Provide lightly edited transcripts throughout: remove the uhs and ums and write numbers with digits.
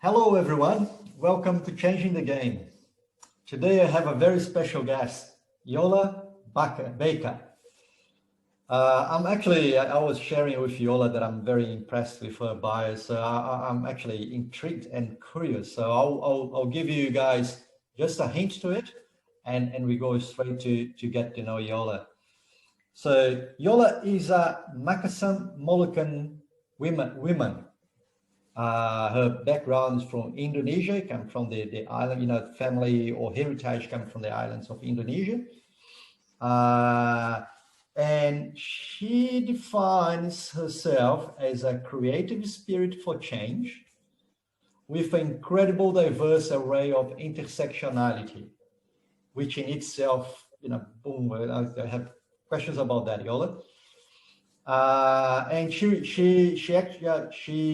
Hello everyone, welcome to Changing the Game. Today I have a very special guest, Yola Bakker. I was sharing with Yola that I'm very impressed with her bio, so I'm actually intrigued and curious. So I'll give you guys just a hint to it, and we go straight to get to know Yola. So Yola is a Makassar Moluccan woman. Her background is from Indonesia, come from the island, family or heritage come from the islands of Indonesia. And she defines herself as a creative spirit for change with an incredible diverse array of intersectionality, which in itself, boom, I have questions about that, Yola. And she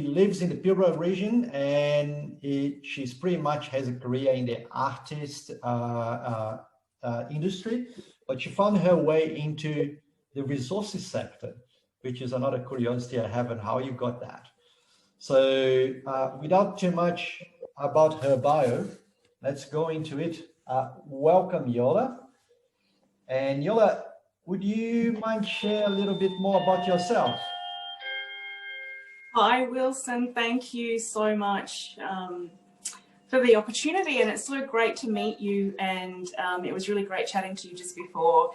lives in the Pilbara region, and she's pretty much has a career in the artist industry, but she found her way into the resources sector, which is another curiosity I have on how you got that. So without too much about her bio, let's go into it. Welcome, Yola. And Yola, would you mind share a little bit more about yourself? Hi, Wilson. Thank you so much for the opportunity, and it's so great to meet you. And it was really great chatting to you just before.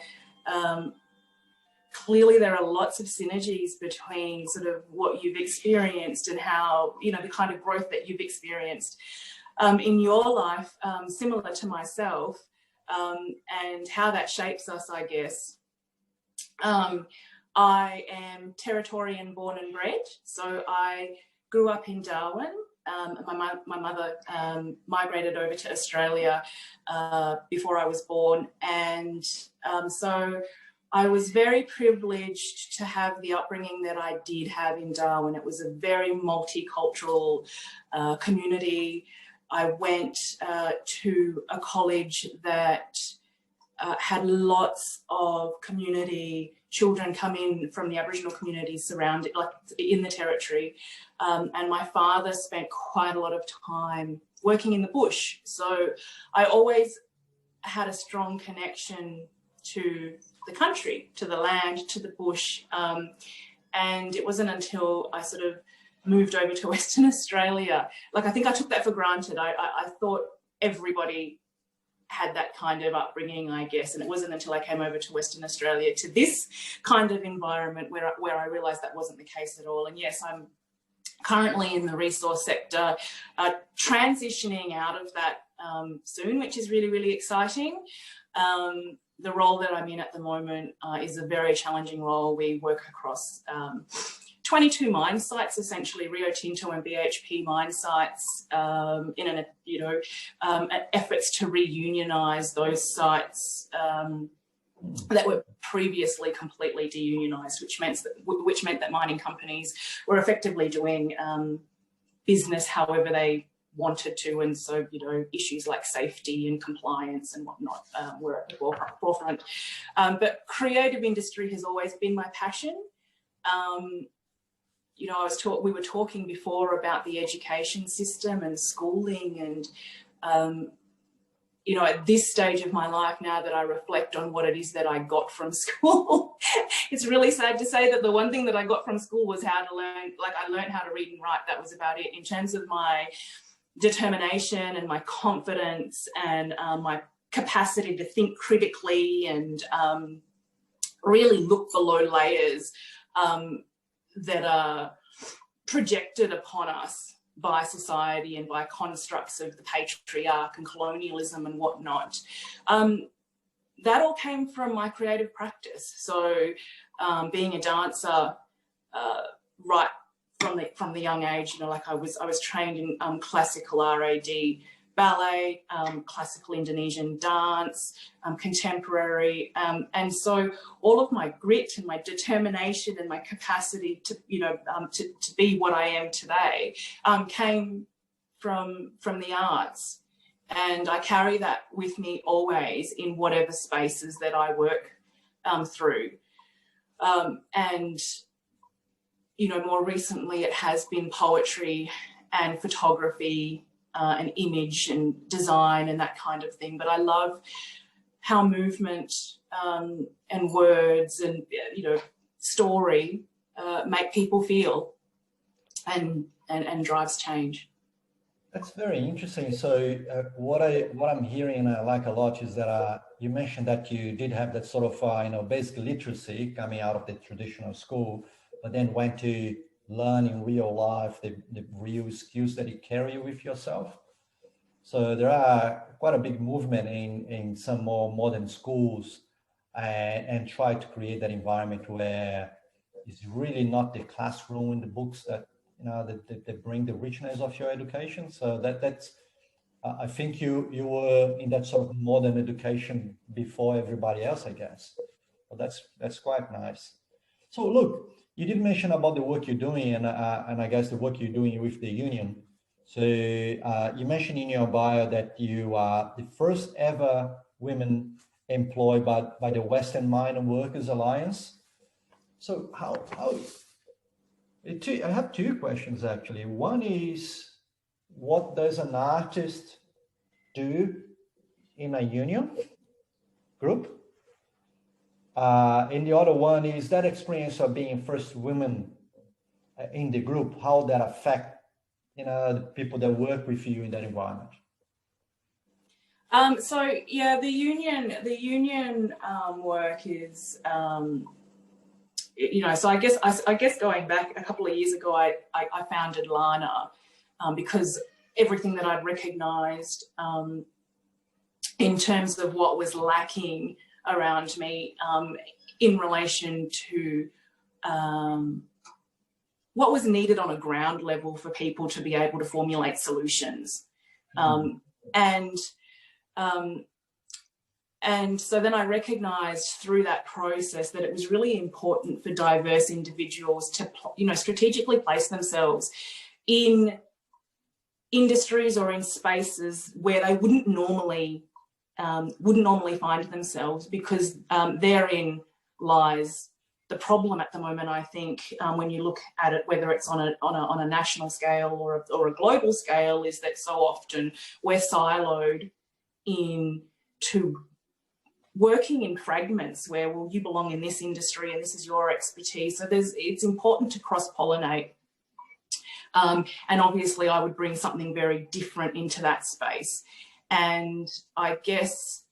Clearly, there are lots of synergies between sort of what you've experienced and how, the kind of growth that you've experienced in your life, similar to myself, and how that shapes us, I guess. I am Territorian born and bred, so I grew up in Darwin. My mother migrated over to Australia before I was born, and so I was very privileged to have the upbringing that I did have in Darwin. It was a very multicultural community. I went to a college that had lots of community children come in from the Aboriginal communities surrounded, like in the territory. And my father spent quite a lot of time working in the bush. So I always had a strong connection to the country, to the land, to the bush. And it wasn't until I sort of moved over to Western Australia, I think I took that for granted. I thought everybody had that kind of upbringing, I guess, and it wasn't until I came over to Western Australia to this kind of environment where I realised that wasn't the case at all. And yes, I'm currently in the resource sector, transitioning out of that soon, which is really, really exciting. The role that I'm in at the moment is a very challenging role. We work across 22 mine sites, essentially Rio Tinto and BHP mine sites, in efforts to reunionise those sites that were previously completely deunionised, which meant that mining companies were effectively doing business however they wanted to, and so issues like safety and compliance and whatnot were at the forefront. But creative industry has always been my passion. We were talking before about the education system and schooling, and at this stage of my life, now that I reflect on what it is that I got from school, it's really sad to say that the one thing that I got from school was how to learn. I learned how to read and write. That was about it. In terms of my determination and my confidence and my capacity to think critically and really look for low layers that are projected upon us by society and by constructs of the patriarch and colonialism and whatnot. That all came from my creative practice. So being a dancer right from the young age, I was trained in classical RAD ballet, classical Indonesian dance, contemporary, and so all of my grit and my determination and my capacity to to be what I am today came from the arts, and I carry that with me always in whatever spaces that I work through, and more recently it has been poetry and photography and image and design and that kind of thing. But I love how movement and words and, you know, story make people feel and drives change. That's very interesting. So what I'm hearing and I like a lot is that you mentioned that you did have that sort of you know, basic literacy coming out of the traditional school, but then went to learn in real life the real skills that you carry with yourself. So there are quite a big movement in some more modern schools and try to create that environment where it's really not the classroom and the books that, you know, that bring the richness of your education. So that's I think you were in that sort of modern education before everybody else, I guess. So that's quite nice. So look, you did mention about the work you're doing, and I guess the work you're doing with the union. So you mentioned in your bio that you are the first ever women employed by the Western Mine Workers Alliance. So how I have two questions actually. One is, what does an artist do in a union group? And the other one is that experience of being first woman in the group, how that affect, you know, the people that work with you in that environment. So yeah, the union work is, you know, so I guess going back a couple of years ago, I founded Lana because everything that I'd recognised in terms of what was lacking around me in relation to what was needed on a ground level for people to be able to formulate solutions. And so then I recognised through that process that it was really important for diverse individuals to, you know, strategically place themselves in industries or in spaces where they wouldn't normally find themselves, because therein lies the problem at the moment. I think when you look at it, whether it's on a national scale or a global scale, is that so often we're siloed into working in fragments where, well, you belong in this industry and this is your expertise. So it's important to cross-pollinate. And obviously I would bring something very different into that space. And I guess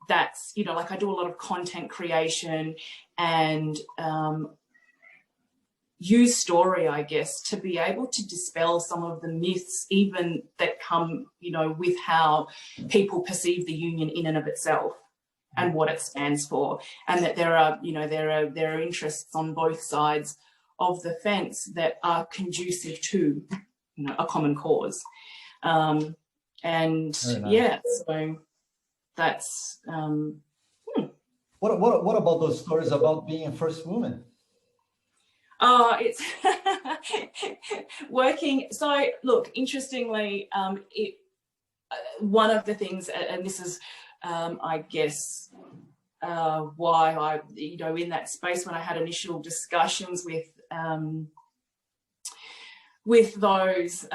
that's, you know, like I do a lot of content creation and use story, I guess, to be able to dispel some of the myths even that come, you know, with how people perceive the union in and of itself and what it stands for, and that there are, you know, there are interests on both sides of the fence that are conducive to, you know, a common cause. And nice. Yeah, so that's What about those stories about being a first woman? It's working. So look, interestingly, one of the things, and this is, I guess, why I, you know, in that space when I had initial discussions with those,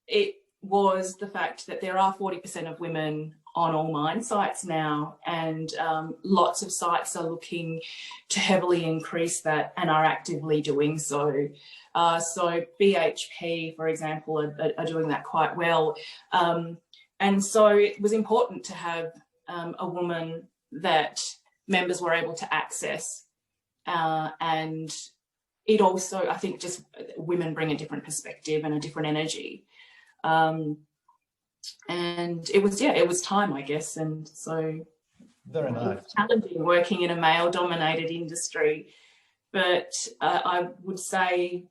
it was the fact that there are 40% of women on all mine sites now, and lots of sites are looking to heavily increase that and are actively doing so. So BHP, for example, are doing that quite well. And so it was important to have a woman that members were able to access. And it also, I think, just women bring a different perspective and a different energy. And it was time, I guess. And so very nice. It's challenging working in a male-dominated industry, but I would say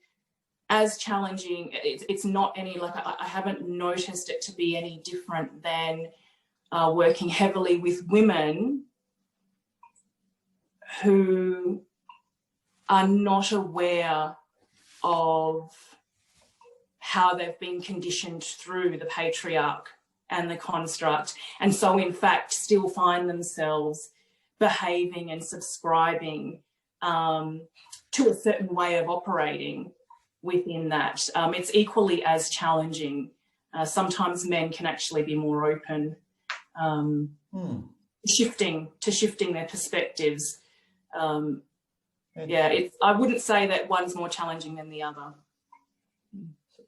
as challenging, it's not any, like I haven't noticed it to be any different than working heavily with women who are not aware of how they've been conditioned through the patriarch and the construct, and so in fact still find themselves behaving and subscribing to a certain way of operating within that. It's equally as challenging. Sometimes men can actually be more open, shifting their perspectives. I wouldn't say that one's more challenging than the other.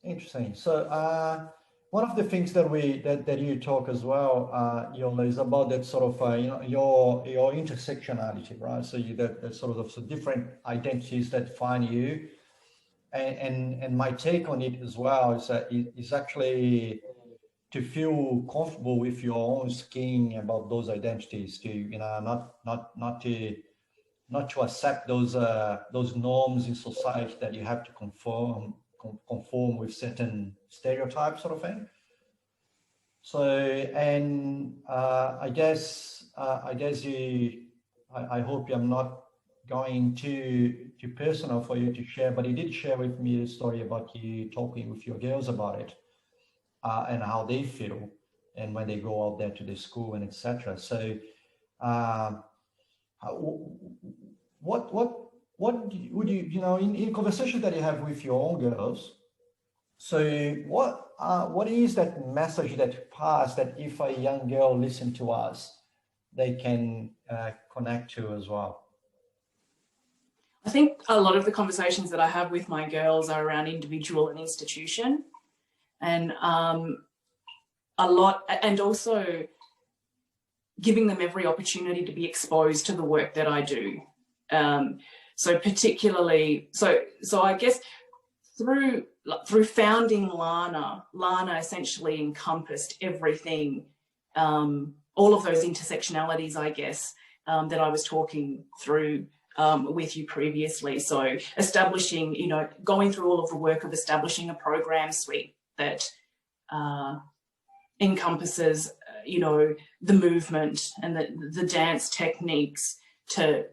Interesting. So one of the things that you talk as well, Yola, is about that sort of your intersectionality, right? So that sort of so different identities that define you, and my take on it as well is that it's actually to feel comfortable with your own skin about those identities, to not to accept those norms in society that you have to conform with certain stereotypes, sort of thing. So, and I hope I'm not going too personal for you to share, but you did share with me the story about you talking with your girls about it, and how they feel, and when they go out there to the school and etc. So, what would you in conversations that you have with your own girls? So what is that message that you pass that if a young girl listen to us, they can connect to as well? I think a lot of the conversations that I have with my girls are around individual and institution, and and also giving them every opportunity to be exposed to the work that I do. So particularly, so I guess through founding Lana essentially encompassed everything, all of those intersectionalities, I guess, that I was talking through with you previously. So establishing, going through all of the work of establishing a program suite that encompasses, the movement and the dance techniques to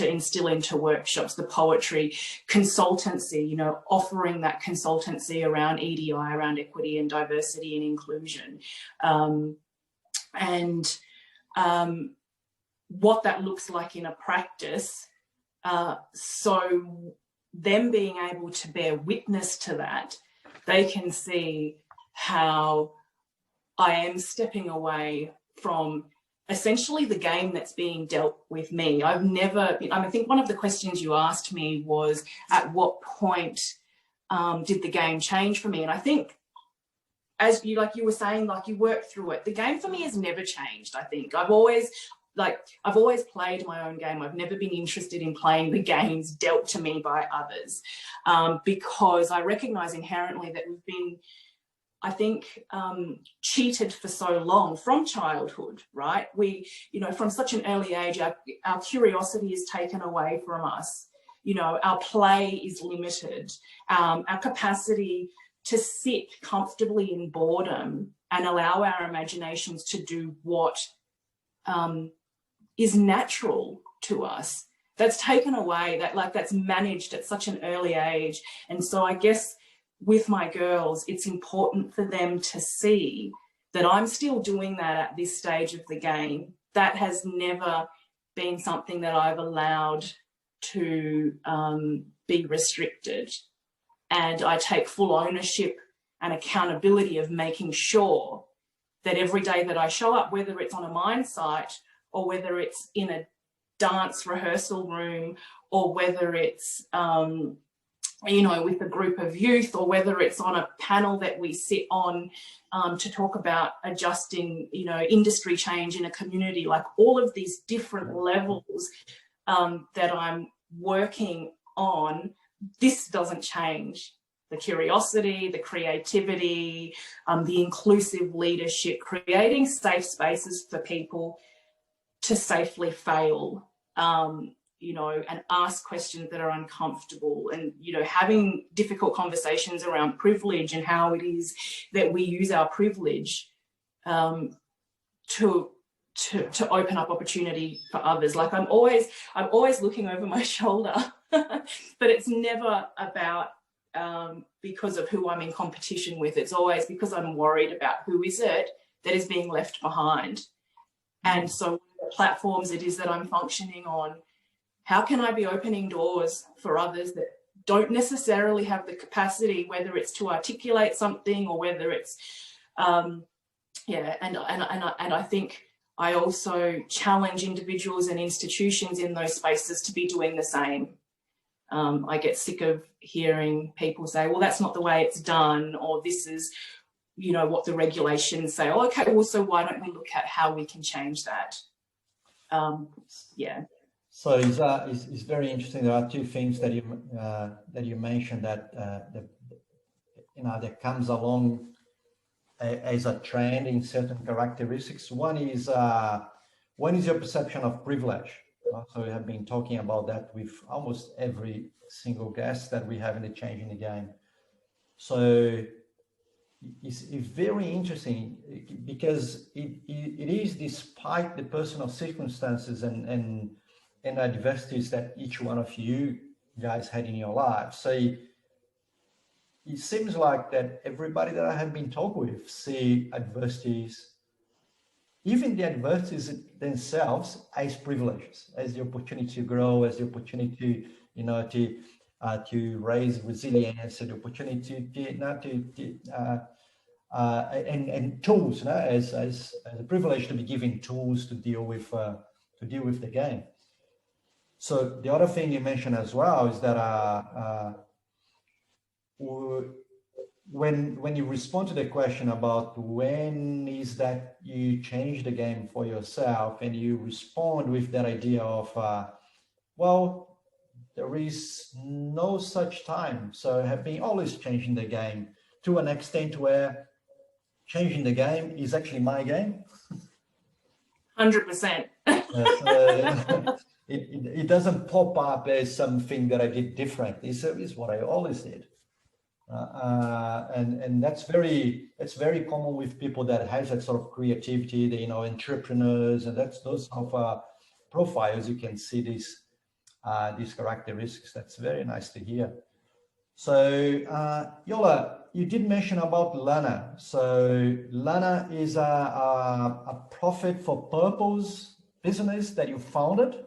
instill into workshops, the poetry, consultancy, offering that consultancy around EDI, around equity and diversity and inclusion. And what that looks like in a practice. So them being able to bear witness to that, they can see how I am stepping away from essentially the game that's being dealt with me. I think one of the questions you asked me was, at what point did the game change for me? And I think, as you were saying, you work through it. The game for me has never changed. I think I've always played my own game. I've never been interested in playing the games dealt to me by others, because I recognize inherently that we've been, I think, cheated for so long from childhood, right? We, from such an early age, our curiosity is taken away from us. Our play is limited. Our capacity to sit comfortably in boredom and allow our imaginations to do what is natural to us, that's taken away, that's managed at such an early age. And so I guess with my girls, it's important for them to see that I'm still doing that at this stage of the game. That has never been something that I've allowed to be restricted. And I take full ownership and accountability of making sure that every day that I show up, whether it's on a mine site or whether it's in a dance rehearsal room or whether it's with a group of youth, or whether it's on a panel that we sit on to talk about adjusting, industry change in a community, all of these different levels that I'm working on, this doesn't change. The curiosity, the creativity, the inclusive leadership, creating safe spaces for people to safely fail, and ask questions that are uncomfortable, and, having difficult conversations around privilege and how it is that we use our privilege to open up opportunity for others. I'm always looking over my shoulder, but it's never about because of who I'm in competition with. It's always because I'm worried about who is it that is being left behind. And so the platforms it is that I'm functioning on, how can I be opening doors for others that don't necessarily have the capacity, whether it's to articulate something or whether it's, yeah, and I think I also challenge individuals and institutions in those spaces to be doing the same. I get sick of hearing people say, well, that's not the way it's done, or this is, you know, what the regulations say. Oh, okay, well, so why don't we look at how we can change that? Yeah. So it's very interesting. There are two things that you mentioned that you know, that comes along as a trend in certain characteristics. One is your perception of privilege. So we have been talking about that with almost every single guest that we have in the Changing the Game. So it's very interesting because it is, despite the personal circumstances and adversities that each one of you guys had in your life. So it seems like that everybody that I have been talking with see adversities, even the adversities themselves, as privileges, as the opportunity to grow, as the opportunity to, you know, to raise resilience, the opportunity and tools, you know, as a privilege to be given tools to deal with the game. So the other thing you mentioned as well is that when you respond to the question about when is that you change the game for yourself, and you respond with that idea of, well, there is no such time. So I have been always changing the game to an extent where changing the game is actually my game. 100%. It doesn't pop up as something that I did different. It's what I always did. And that's very common with people that has that sort of creativity, the, you know, entrepreneurs, and that's those sort of profiles. You can see these characteristics. That's very nice to hear. So Yola, you did mention about Lana. So Lana is a profit for purpose business that you founded.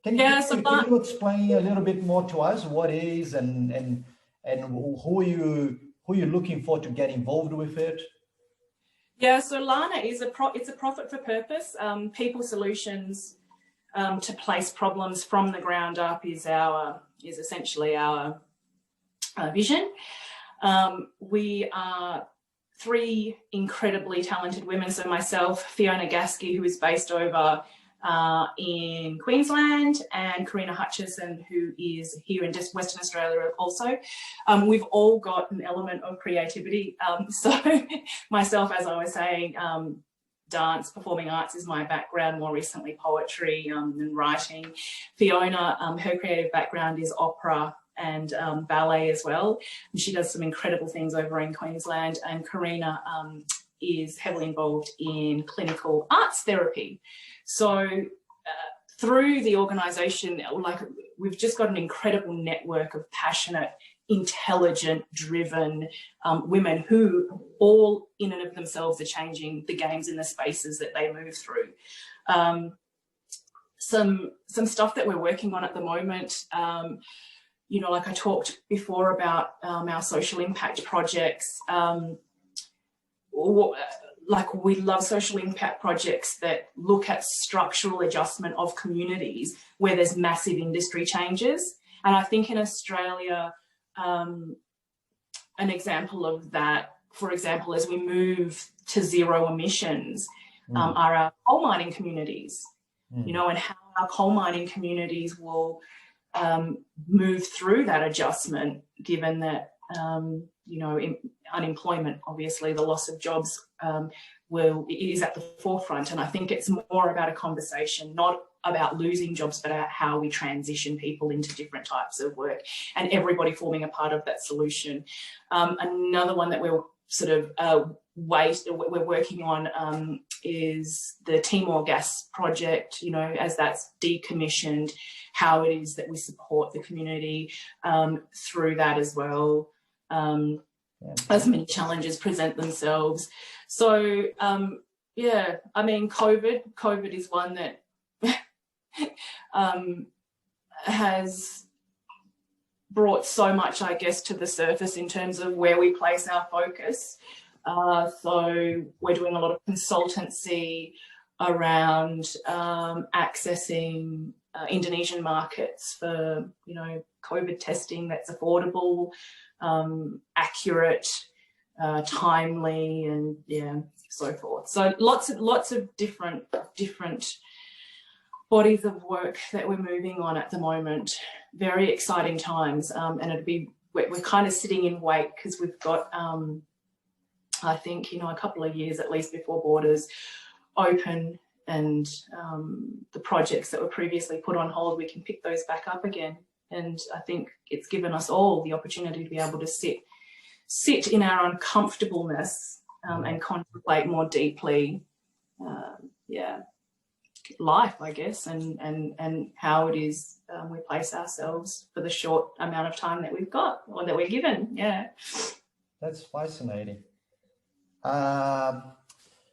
Can you explain a little bit more to us what it is and who are you looking for to get involved with it? Yeah, so Lana is it's a profit for purpose. People solutions to place problems from the ground up is essentially our vision. We are three incredibly talented women. So myself, Fiona Gasky, who is based over in Queensland, and Karina Hutchison, who is here in Western Australia also. We've all got an element of creativity. So myself, as I was saying, dance, performing arts is my background, more recently poetry and writing. Fiona, her creative background is opera and ballet as well. And she does some incredible things over in Queensland. And Karina is heavily involved in clinical arts therapy. So through the organisation, like, we've just got an incredible network of passionate, intelligent, driven women who all in and of themselves are changing the games in the spaces that they move through. Some stuff that we're working on at the moment, you know, like I talked before about our social impact projects. Like, we love social impact projects that look at structural adjustment of communities where there's massive industry changes. And I think in Australia, an example of that, for example, as we move to zero emissions, are our coal mining communities, you know, and how our coal mining communities will move through that adjustment, given that, you know, unemployment, obviously the loss of jobs is at the forefront. And I think it's more about a conversation, not about losing jobs, but about how we transition people into different types of work, and everybody forming a part of that solution. Another one that we're sort of we're working on is the Timor gas project, you know, as that's decommissioned, how it is that we support the community through that as well, as many challenges present themselves. So, yeah, I mean, COVID is one that has brought so much, I guess, to the surface in terms of where we place our focus. So we're doing a lot of consultancy around accessing Indonesian markets for, you know, COVID testing that's affordable, accurate, timely, and yeah, so forth. So lots of different bodies of work that we're moving on at the moment. Very exciting times, and we're kind of sitting in wait because we've got I think, you know, a couple of years at least before borders open, and the projects that were previously put on hold, we can pick those back up again. And I think it's given us all the opportunity to be able to sit in our uncomfortableness and contemplate more deeply, life, I guess, and how it is we place ourselves for the short amount of time that we've got, or that we're given. Yeah. That's fascinating.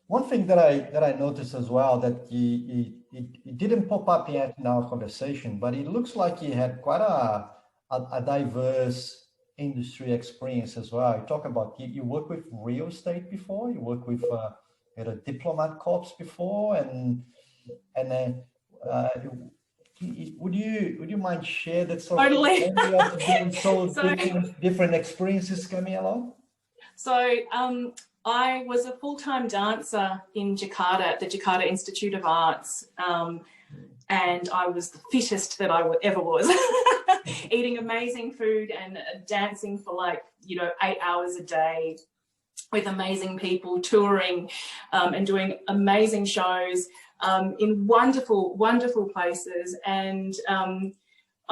One thing that I noticed as well, that it didn't pop up yet in our conversation, but it looks like you had quite a diverse industry experience as well. You talk about you work with real estate before, you work with diplomat corps before, and then would you mind share that sort Totally. of so different experiences coming along? So I was a full-time dancer in Jakarta at the Jakarta Institute of Arts, and I was the fittest that I ever was, eating amazing food and dancing for 8 hours a day with amazing people, touring and doing amazing shows in wonderful, wonderful places. And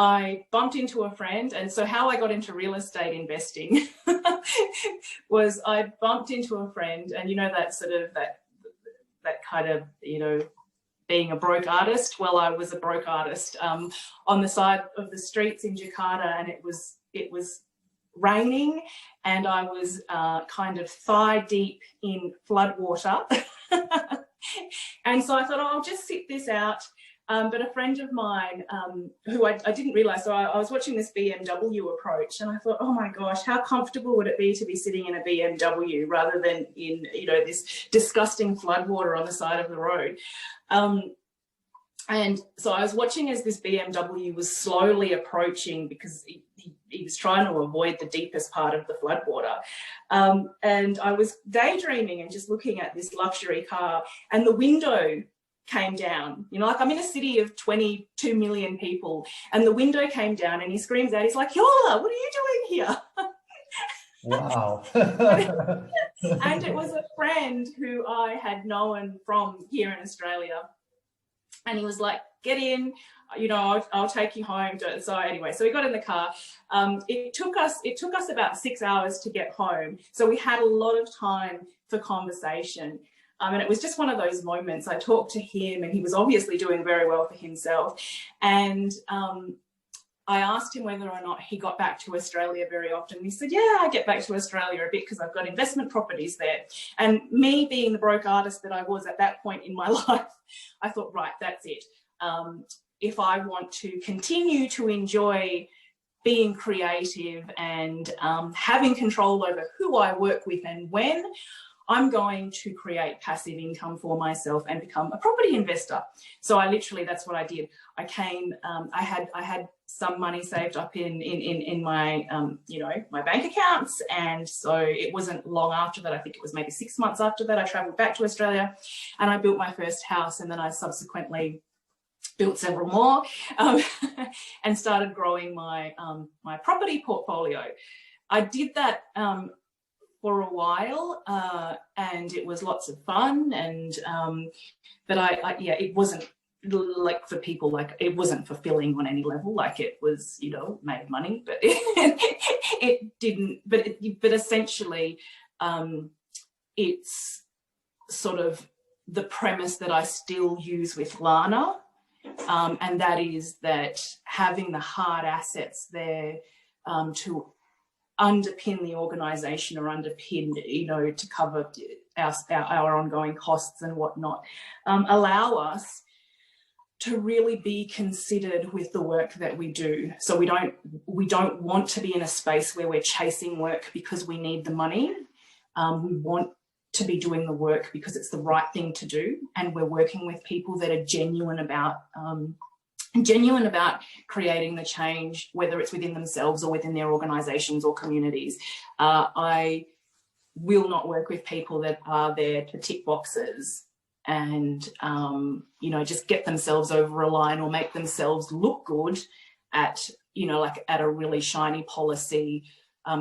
I bumped into a friend, and so how I got into real estate investing was I bumped into a friend, and you know that sort of that kind of, you know, being a broke artist. Well, I was a broke artist on the side of the streets in Jakarta, and it was raining, and I was kind of thigh deep in flood water. And so I thought, I'll just sit this out. But a friend of mine who I didn't realise, so I was watching this BMW approach, and I thought, oh my gosh, how comfortable would it be to be sitting in a BMW rather than in, you know, this disgusting floodwater on the side of the road. And so I was watching as this BMW was slowly approaching, because he was trying to avoid the deepest part of the floodwater. And I was daydreaming and just looking at this luxury car, and the window came down, you know, like I'm in a city of 22 million people, and the window came down, and he screams out, he's like, Yola, what are you doing here? Wow. And it was a friend who I had known from here in Australia. And he was like, get in, you know, I'll take you home. So anyway, so we got in the car. It took us about 6 hours to get home. So we had a lot of time for conversation. And it was just one of those moments. I talked to him, and he was obviously doing very well for himself. And I asked him whether or not he got back to Australia very often. He said, yeah, I get back to Australia a bit because I've got investment properties there. And me being the broke artist that I was at that point in my life, I thought, right, that's it. If I want to continue to enjoy being creative and having control over who I work with and when, I'm going to create passive income for myself and become a property investor. So I literally, that's what I did. I came, I had some money saved up in my, you know, my bank accounts. And so it wasn't long after that, I think it was maybe 6 months after that, I traveled back to Australia and I built my first house. And then I subsequently built several more and started growing my, my property portfolio. I did that for a while, and it was lots of fun, and but yeah, it wasn't like for people, like it wasn't fulfilling on any level. Like it was, you know, made money, but it didn't. But essentially, it's sort of the premise that I still use with Lana, and that is that having the hard assets there to underpin the organisation, or underpin, you know, to cover our ongoing costs and whatnot, allow us to really be considered with the work that we do. So we don't want to be in a space where we're chasing work because we need the money. We want to be doing the work because it's the right thing to do, and we're working with people that are genuine about creating the change, whether it's within themselves or within their organisations or communities. I will not work with people that are there to tick boxes and just get themselves over a line or make themselves look good at like at a really shiny policy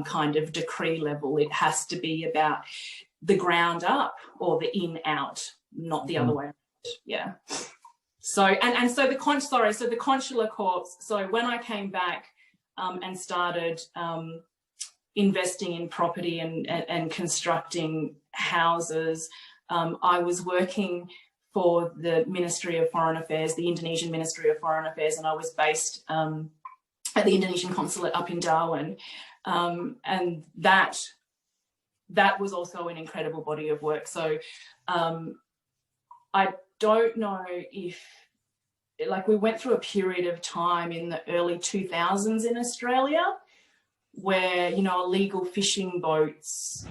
kind of decree level. It has to be about the ground up or the in out, not the other way around. Yeah. So so the consular corps. So when I came back and started investing in property and constructing houses, I was working for the Ministry of Foreign Affairs, the Indonesian Ministry of Foreign Affairs, and I was based at the Indonesian consulate up in Darwin, and that was also an incredible body of work. So I don't know if, like, we went through a period of time in the early 2000s in Australia where, illegal fishing boats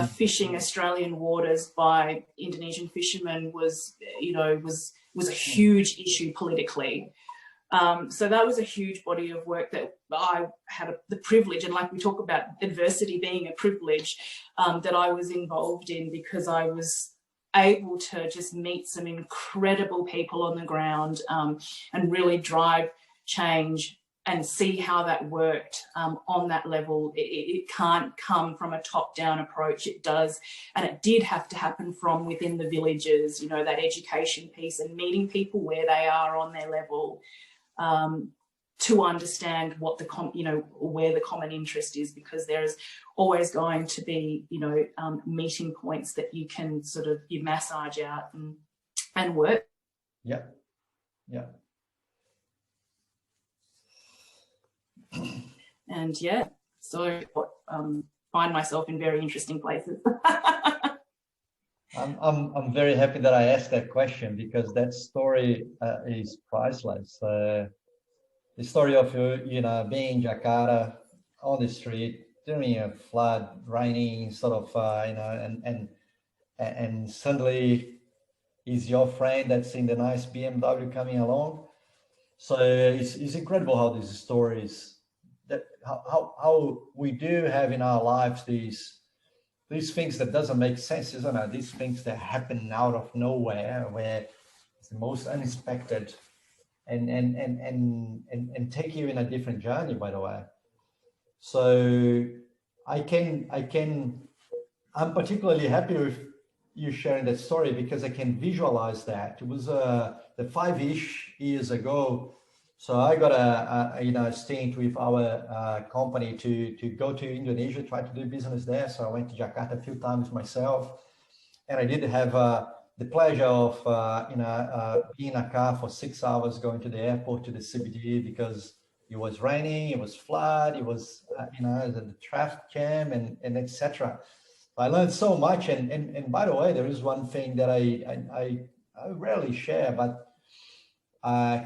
fishing Australian waters by Indonesian fishermen was a huge issue politically. So that was a huge body of work that I had the privilege, and like we talk about adversity being a privilege, that I was involved in, because I was able to just meet some incredible people on the ground and really drive change and see how that worked on that level. It can't come from a top-down approach. It does, and it did have to happen from within the villages, that education piece and meeting people where they are on their level, to understand what where the common interest is, because there's always going to be, meeting points that you can sort of massage out and work. Yeah. Yeah. And so find myself in very interesting places. I'm very happy that I asked that question, because that story is priceless. The story of being in Jakarta on the street during a flood, raining, sort of and suddenly is your friend that's in the nice BMW coming along. So it's incredible how these stories, that how we do have in our lives these things that doesn't make sense, isn't it? These things that happen out of nowhere, where it's the most unexpected, and take you in a different journey, by the way. So I'm particularly happy with you sharing that story, because I can visualize that. It was the 5-ish years ago. So I got a stint with our company to go to Indonesia, try to do business there. So I went to Jakarta a few times myself, and I did have the pleasure of being in a car for 6 hours going to the airport, to the CBD, because it was raining, it was flood, it was the traffic jam, and etc. I learned so much, and by the way, there is one thing that I rarely share, but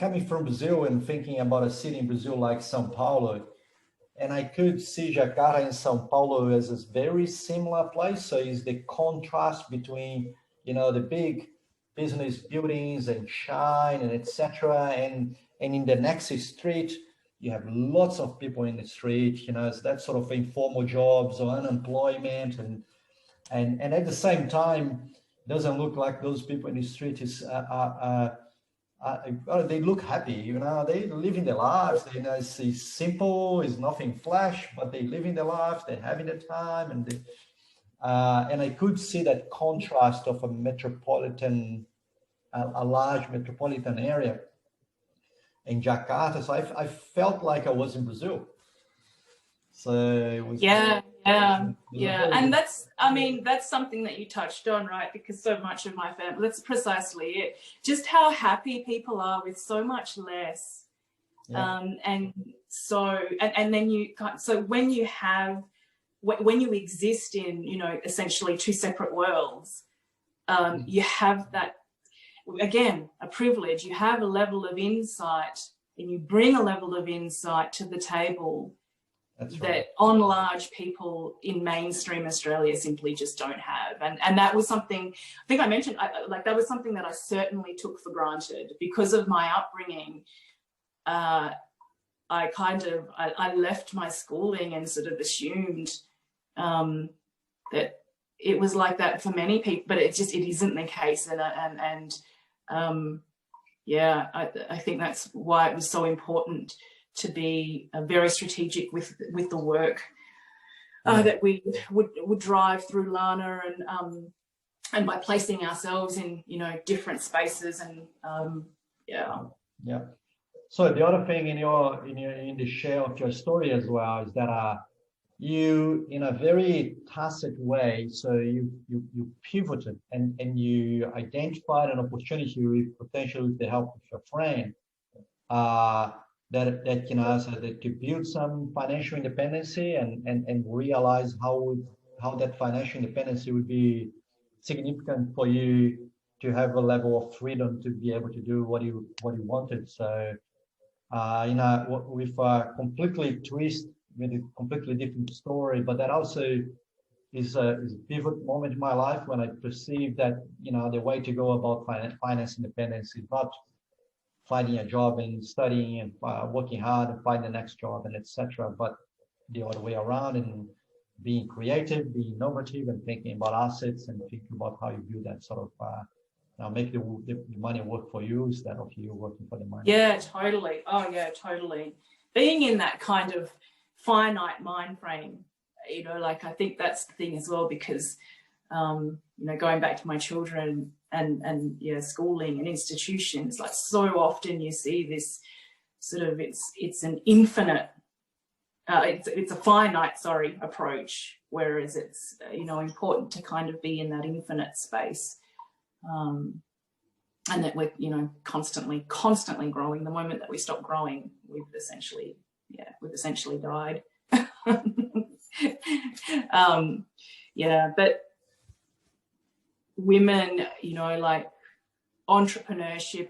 coming from Brazil and thinking about a city in Brazil like São Paulo, and I could see Jakarta and São Paulo as a very similar place. So it's the contrast between the big business buildings and shine and etc. And in the next street, you have lots of people in the street. It's that sort of informal jobs or unemployment, and at the same time, doesn't look like those people in the street they look happy. They living their lives. It's simple, it's nothing flash, but they living their lives. They're having their time, and I could see that contrast of a large metropolitan area in Jakarta. So I felt like I was in Brazil. So it was and that's something that you touched on, right? Because so much of my family, that's precisely it. Just how happy people are with so much less. And then when you exist in essentially two separate worlds, you have that. again, a privilege. You have a level of insight, and you bring a level of insight to the table that on large people in mainstream Australia simply just don't have. And that was something, I think I mentioned, that was something that I certainly took for granted because of my upbringing. I left my schooling and sort of assumed that it was like that for many people, but it isn't the case. Yeah, I think that's why it was so important to be very strategic with the work that we would drive through Lana, and by placing ourselves in different spaces, and yeah. So the other thing in the share of your story as well is that you, in a very tacit way, so you pivoted and you identified an opportunity with potentially with the help of your friend that so that to build some financial independency and realize how that financial independency would be significant for you to have a level of freedom to be able to do what you wanted. So with a completely twist, with a completely different story, but that also is a pivot moment in my life when I perceived that the way to go about finance independence is not finding a job and studying and working hard and find the next job and etc., but the other way around, and being creative, being innovative, and thinking about assets and thinking about how you build that sort of make the money work for you instead of you working for the money. Yeah, totally. Oh yeah, totally. Being in that kind of finite mind frame, I think that's the thing as well, because going back to my children and schooling and institutions, like so often you see this sort of it's an infinite it's a finite approach, whereas it's important to kind of be in that infinite space, and that we're constantly growing. The moment that we stop growing, we've essentially died. But women, like entrepreneurship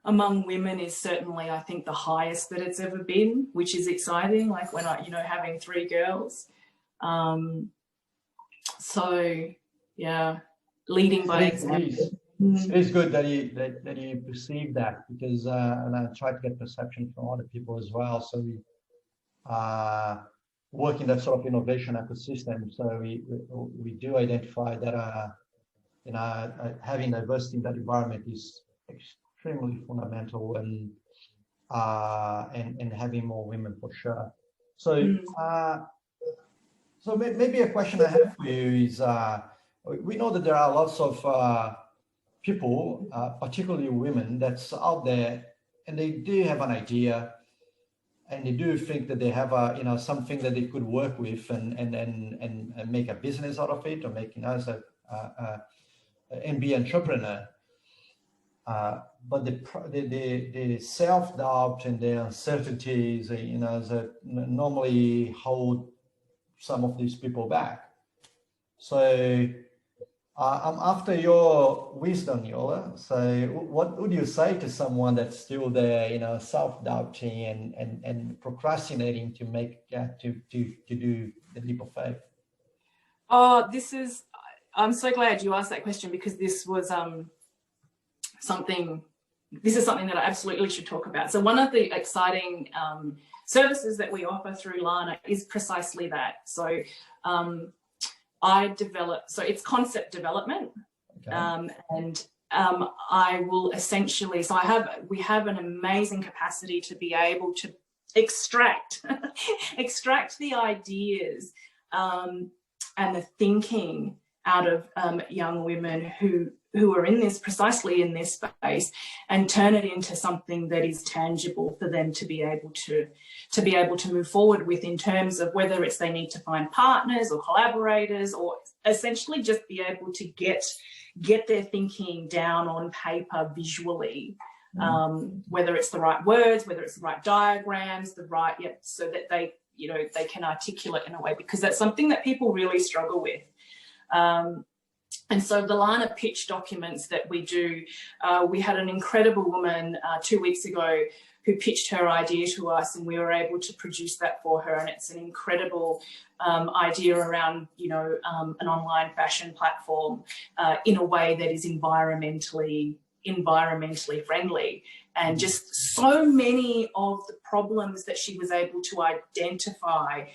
among women is certainly, I think, the highest that it's ever been, which is exciting. Like when having 3 girls. Leading by example. It is good that you perceive that, because and I try to get perception from other people as well. So we work in that sort of innovation ecosystem. So we do identify that having diversity in that environment is extremely fundamental, and having more women for sure. So so maybe a question I have for you is, we know that there are lots of people, particularly women, that's out there, and they do have an idea, and they do think that they have something that they could work with and make a business out of it, or make and be an entrepreneur. But the self-doubt and the uncertainties, that normally hold some of these people back. So I'm after your wisdom, Yola. So what would you say to someone that's still there, self-doubting and procrastinating to make to do the leap of faith? Oh, I'm so glad you asked that question, because this was something that I absolutely should talk about. So one of the exciting services that we offer through Lana is precisely that. So it's concept development. Okay. And I will essentially, we have an amazing capacity to be able to extract the ideas and the thinking out of young women who are precisely in this space, and turn it into something that is tangible for them to be able to move forward with, in terms of whether it's they need to find partners or collaborators, or essentially just be able to get their thinking down on paper visually, whether it's the right words, whether it's the right diagrams, so that they can articulate in a way, because that's something that people really struggle with. And so the Lana pitch documents that we do, we had an incredible woman 2 weeks ago who pitched her idea to us, and we were able to produce that for her. And it's an incredible idea around, you know, an online fashion platform in a way that is environmentally friendly. And just so many of the problems that she was able to identify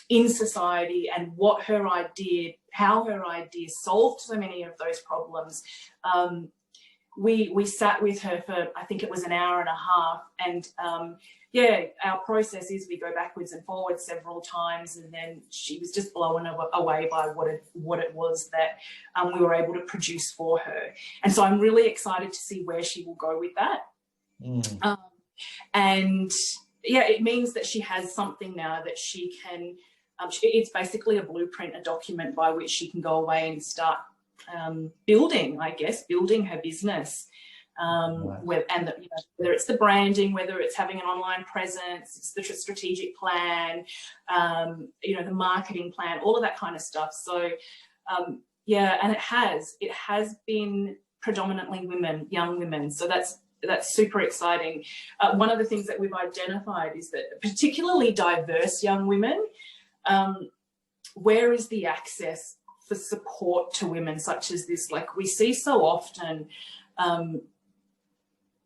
in society, and what her idea, how her idea solved so many of those problems. We sat with her for, I think it was an hour and a half, and yeah, our process is we go backwards and forwards several times, and then she was just blown away by what it was that we were able to produce for her. And so I'm really excited to see where she will go with that. And yeah, it means that she has something now that she can, it's basically a blueprint, a document by which she can go away and start building her business. Whether it's the branding, whether it's having an online presence, it's the strategic plan, the marketing plan, all of that kind of stuff. So yeah, and it has been predominantly women, young women. So that's super exciting. One of the things that we've identified is that particularly diverse young women, where is the access for support to women such as this? Like, we see so often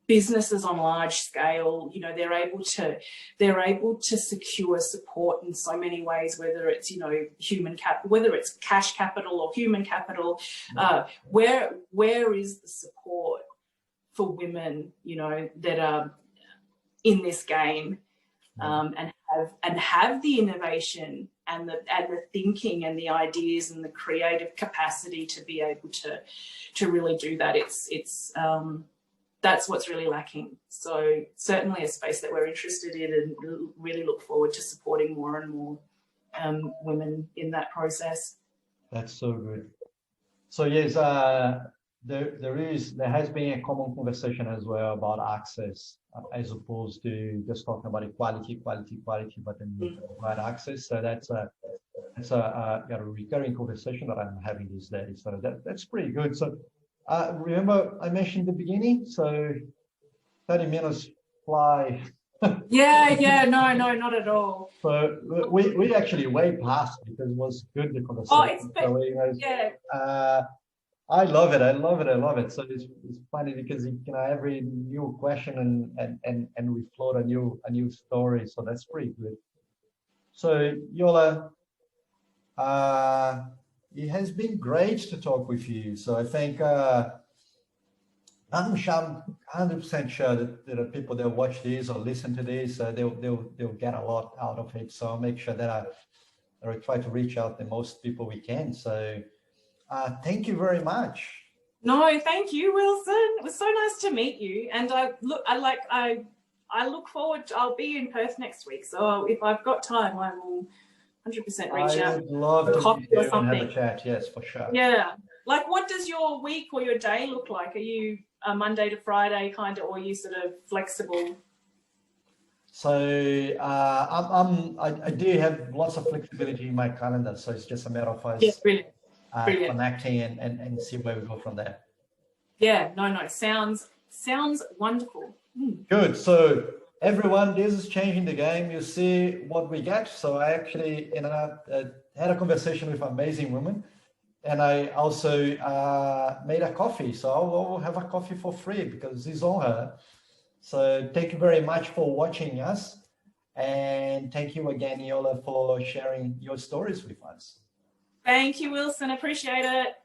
businesses on large scale, you know, they're able to secure support in so many ways, whether it's, you know, whether it's cash capital or human capital. Where is the support for women, you know, that are in this game, and have the innovation and the thinking and the ideas and the creative capacity to be able to really do that. It's that's what's really lacking. So certainly a space that we're interested in, and really look forward to supporting more and more women in that process. That's so good. So yes, there has been a common conversation as well about access, as opposed to just talking about equality, but then right access. So that's a recurring conversation that I'm having these days. So that's pretty good. So remember I mentioned in the beginning, so 30 minutes fly. Yeah, no, not at all. So we actually way past, because it was good, the conversation. I love it. So it's funny because, you know, every new question and we float a new story. So that's pretty good. So Yola, it has been great to talk with you. So I think I'm 100% sure that there are people that watch this or listen to this, they'll get a lot out of it. So I'll make sure that I try to reach out to most people we can. So thank you very much. No, thank you, Wilson. It was so nice to meet you. And I look forward to, I'll be in Perth next week. So if I've got time, I will 100% reach out. I would love to meet you and have a chat. Yes, for sure. Yeah. Like, what does your week or your day look like? Are you a Monday to Friday kind of, or are you sort of flexible? So I do have lots of flexibility in my calendar. So it's just a matter of us. Yeah, brilliant. Connecting and see where we go from there. Yeah, no, sounds wonderful. Good. So everyone, this is changing the game. You see what we get. So I actually had a conversation with an amazing woman, and I also made a coffee. So I'll have a coffee for free because it's on her. So thank you very much for watching us, and thank you again, Yola, for sharing your stories with us. Thank you, Wilson. Appreciate it.